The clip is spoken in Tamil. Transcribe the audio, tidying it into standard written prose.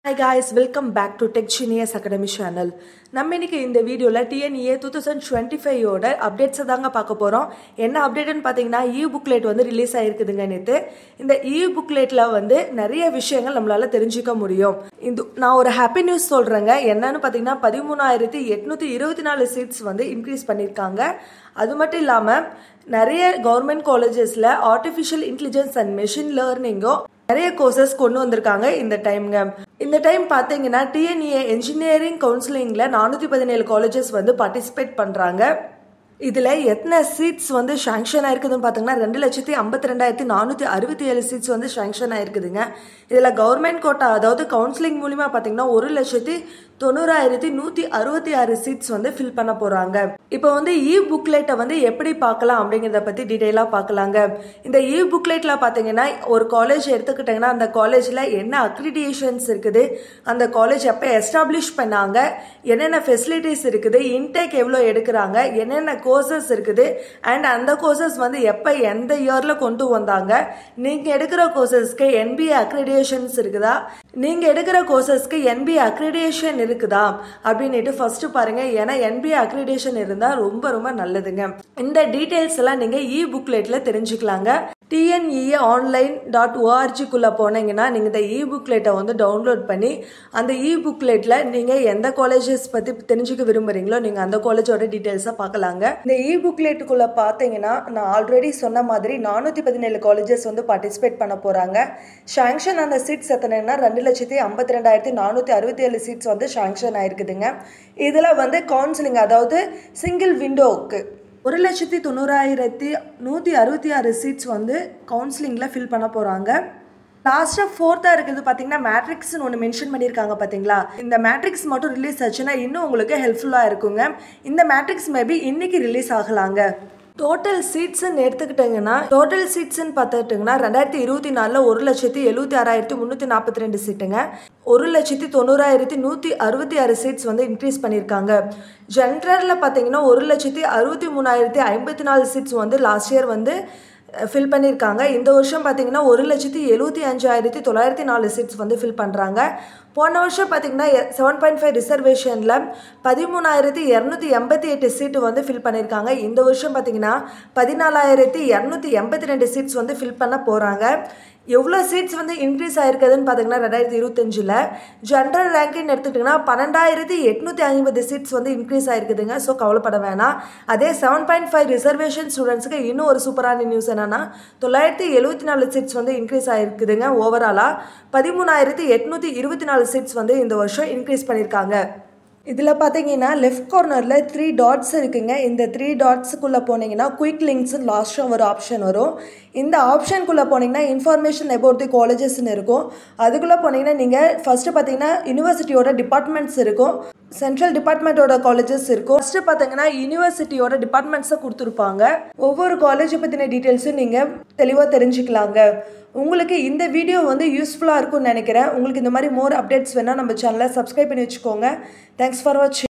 Hi guys, welcome back to Tech Genius Academy channel. நம்ம இன்னைக்கு இந்த வீடியோல TNEA 2025 ஓட அப்டேட்ஸ் தாங்க பார்க்க போறோம். என்ன அப்டேட்னு பாத்தீங்கன்னா e-booklet வந்து ரிலீஸ் ஆயிருக்குதுங்க நேத்து. இந்த e-bookletல வந்து நிறைய விஷயங்கள் நம்மளால தெரிஞ்சுக்க முடியும். நான் ஒரு ஹாப்பி நியூஸ் சொல்றேங்க. என்னன்னு பாத்தீங்கன்னா 13,824 சீட்ஸ் வந்து இன்க்ரீஸ் பண்ணிருக்காங்க. அது மட்டும் இல்லாம நிறைய கவர்மெண்ட் காலேஜஸ்ல ஆர்டிஃபிஷியல் இன்டெலிஜென்ஸ் அண்ட் மெஷின் லேர்னிங்கோ நிறைய கோர்சஸ் கொண்டு வந்திருக்காங்க இந்த டைம்ங்க. இந்த டைம் பாத்தீங்கன்னா TNEA இன்ஜினியரிங் கவுன்சிலிங்ல 417 காலேஜஸ் வந்து பார்ட்டிசிபேட் பண்றாங்க. இதுல எத்தனை சீட்ஸ் வந்து சாங்ஷன் ஆயிருக்குதுன்னு பாத்தீங்கன்னா 2,52,467 சீட்ஸ் வந்து சாங்ஷன் ஆயிருக்குதுங்க. இதுல கவர்மெண்ட் கோட்டா அதாவது கவுன்சிலிங் மூலியமா பாத்தீங்கன்னா 1,90,166 சீட்ஸ் வந்து ஃபில் பண்ண போறாங்க. இப்போ வந்து e-booklet வந்து எப்படி பார்க்கலாம் அப்படிங்கறத பத்தி டீடைலா பார்க்கலாங்க. இந்த e-bookletல பாத்தீங்கன்னா ஒரு காலேஜ் எடுத்துக்கிட்டீங்கன்னா அந்த காலேஜ்ல என்ன அக்ரிடியேஷன்ஸ் இருக்குது, அந்த காலேஜ் எப்ப எஸ்டாப்ளிஷ் பண்ணாங்க, என்னென்ன ஃபெசிலிட்டிஸ் இருக்குது, இன்டேக் எவ்வளவு எடுக்கிறாங்க, என்னென்ன கோர்சஸ் இருக்குது அண்ட் அந்த கோர்சஸ் வந்து எப்ப எந்த இயர்ல கொண்டு வந்தாங்க, நீங்க எடுக்கிற கோர்சஸ்க்கு NBA அக்ரிடியேஷன்ஸ் இருக்குதா, நீங்க எடுக்கிற கோர்சஸ்க்கு NBA அக்ரிடியேஷன் இருக்குதா அப்படின்னுட்டு ஃபர்ஸ்ட் பாருங்க. ஏன்னா NBA அக்ரிடியேஷன் இருந்தா ரொம்ப ரொம்ப நல்லதுங்க. இந்த டீடைல்ஸ் எல்லாம் நீங்க e-bookletல தெரிஞ்சுக்கலாங்க. TNEAonline.org குள்ள போனீங்கன்னா நீங்க இந்த e-bookletஐ வந்து டவுன்லோட் பண்ணி அந்த e-bookletல நீங்க எந்த காலேஜஸ் பத்தி தெரிஞ்சுக்க விரும்புறீங்களோ நீங்க அந்த காலேஜோட டீடைல்ஸை பார்க்கலாங்க. இந்த e-bookletக்குள்ள பாத்தீங்கன்னா நான் ஆல்ரெடி சொன்ன மாதிரி 417 காலேஜஸ் வந்து பார்ட்டிசிபேட் பண்ண போறாங்க. சாங்ஷன் ஆன சீட்ஸ் எத்தனைன்னா 2,52,467 சீட்ஸ் வந்து சாங்ஷன் ஆயிருக்குதுங்க. இதுல வந்து கவுன்சிலிங் அதாவது சிங்கிள் விண்டோக்கு 1,90,166 சீட்ஸ் வந்து கவுன்சிலிங்ல ஃபில் பண்ண போறாங்க. லாஸ்டா ஃபோர்த்தா இருக்குது பாத்தீங்கன்னா மேட்ரிக்ஸ்னு ஒன்று மென்ஷன் பண்ணியிருக்காங்க பாத்தீங்களா. இந்த மேட்ரிக்ஸ் மட்டும் ரிலீஸ் ஆச்சுன்னா இன்னும் உங்களுக்கு ஹெல்ப்ஃபுல்லா இருக்குங்க. இந்த மேட்ரிக்ஸ் மேபி இன்னைக்கு ரிலீஸ் ஆகலாங்க. டோட்டல் சீட்ஸ்ன்னு எடுத்துக்கிட்டீங்கன்னா டோட்டல் சீட்ஸ்ன்னு பார்த்துக்கிட்டிங்கன்னா 2024 1,76,342 சீட்டுங்க. 1,90,166 சீட்ஸ் வந்து இன்க்ரீஸ் பண்ணியிருக்காங்க. ஜென்ரலில் பார்த்தீங்கன்னா 1,63,054 சீட்ஸ் வந்து லாஸ்ட் இயர் வந்து ஃபில் பண்ணியிருக்காங்க. இந்த வருஷம் பார்த்தீங்கன்னா 1,75,904 சீட்ஸ் வந்து ஃபில் பண்ணுறாங்க. போன வருஷம் பார்த்தீங்கன்னா 7.5 ரிசர்வேஷனில் 13,288 சீட்டு வந்து ஃபில் பண்ணியிருக்காங்க. இந்த வருஷம் பார்த்தீங்கன்னா 14,282 சீட்ஸ் வந்து ஃபில் பண்ண போகிறாங்க. எவ்வளோ சீட்ஸ் வந்து இன்க்ரீஸ் ஆயிருக்குதுன்னு பார்த்தீங்கன்னா 2025 ஜென்ரல் ரேங்கிங் எடுத்துக்கிட்டிங்கன்னா 12,850 சீட்ஸ் வந்து இன்க்ரீஸ் ஆயிருக்குதுங்க. ஸோ கவலைப்பட வேணாம். அதே 7.5 ரிசர்வேஷன் ஸ்டூடெண்ட்ஸுக்கு இன்னும் ஒரு சூப்பரான நியூஸ் என்னன்னா 974 சீட்ஸ் வந்து இன்க்ரீஸ் ஆயிருக்குதுங்க. ஓவராலாக 13,824 சீட்ஸ் வந்து இந்த வருஷம் இன்க்ரீஸ் பண்ணியிருக்காங்க. இதில் பார்த்தீங்கன்னா லெஃப்ட் கார்னரில் 3 டாட்ஸ் இருக்குங்க. இந்த 3 டாட்ஸுக்குள்ளே போனீங்கன்னா குயிக் லிங்க்ஸ் லாஸ்ட்டாக ஒரு ஆப்ஷன் வரும். இந்த ஆப்ஷனுக்குள்ளே போனீங்கன்னா இன்ஃபர்மேஷன் அபவுட் தி காலேஜஸ்ன்னு இருக்கும். அதுக்குள்ளே போனீங்கன்னா நீங்கள் ஃபஸ்ட்டு பார்த்தீங்கன்னா யூனிவர்சிட்டியோட டிபார்ட்மெண்ட்ஸ் இருக்கும், சென்ட்ரல் டிபார்ட்மெண்ட்டோட காலேஜஸ் இருக்கும். ஃபஸ்ட்டு பார்த்தீங்கன்னா யூனிவர்சிட்டியோட டிபார்ட்மெண்ட்ஸை கொடுத்துருப்பாங்க. ஒவ்வொரு காலேஜை பற்றின டீட்டெயில்ஸும் நீங்கள் தெளிவாக தெரிஞ்சுக்கலாங்க. உங்களுக்கு இந்த வீடியோ வந்து யூஸ்ஃபுல்லாக இருக்கும்னு நினைக்கிறேன். உங்களுக்கு இந்த மாதிரி மோர் அப்டேட்ஸ் வேணால் நம்ம சேனலை சப்ஸ்கிரைப் பண்ணி வச்சுக்கோங்க. தேங்க்ஸ் ஃபார் வாட்சிங்.